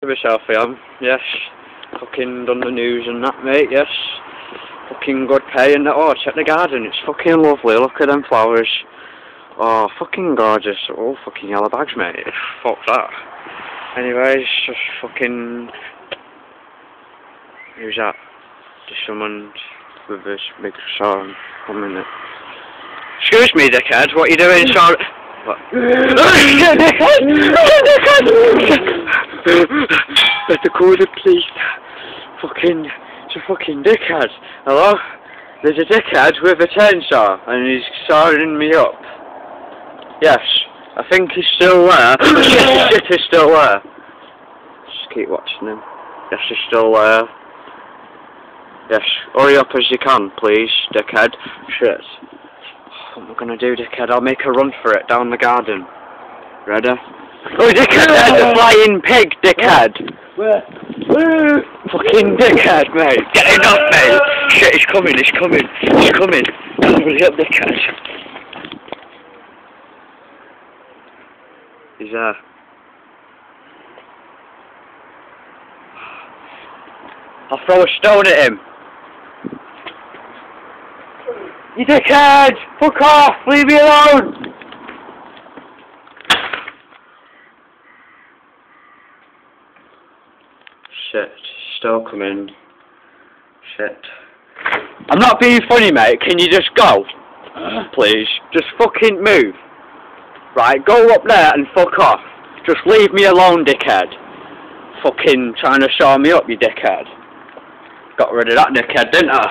Give a selfie on, yes. Fucking done the news and that, mate, yes. Fucking good pay and that. Oh, check the garden, it's fucking lovely, look at them flowers. Oh, fucking gorgeous. Oh, fucking yellow bags, mate. Fuck that. Anyways, just fucking... Who's that? Just someone with this big song coming in. Excuse me, dickhead, what are you doing, sorry? What? Better call the police. It's a fucking dickhead. Hello? There's a dickhead with a chainsaw and he's sawing me up. Yes, I think he's still there. Shit, he's still there. Just keep watching him. Yes, he's still there. Yes, hurry up as you can, please, dickhead. Shit. What am I gonna do, dickhead? I'll make a run for it down the garden. Ready? Oh, dickhead, there's a flying pig, dickhead! Where? Fucking dickhead, mate! Get it up, mate! Shit, he's coming, he's coming, he's coming! Hurry up, dickhead! He's there. I'll throw a stone at him! You dickhead! Fuck off! Leave me alone! Shit, still coming. Shit. I'm not being funny, mate. Can you just go? Please. Just fucking move. Right, go up there and fuck off. Just leave me alone, dickhead. Fucking trying to show me up, you dickhead. Got rid of that dickhead, didn't I?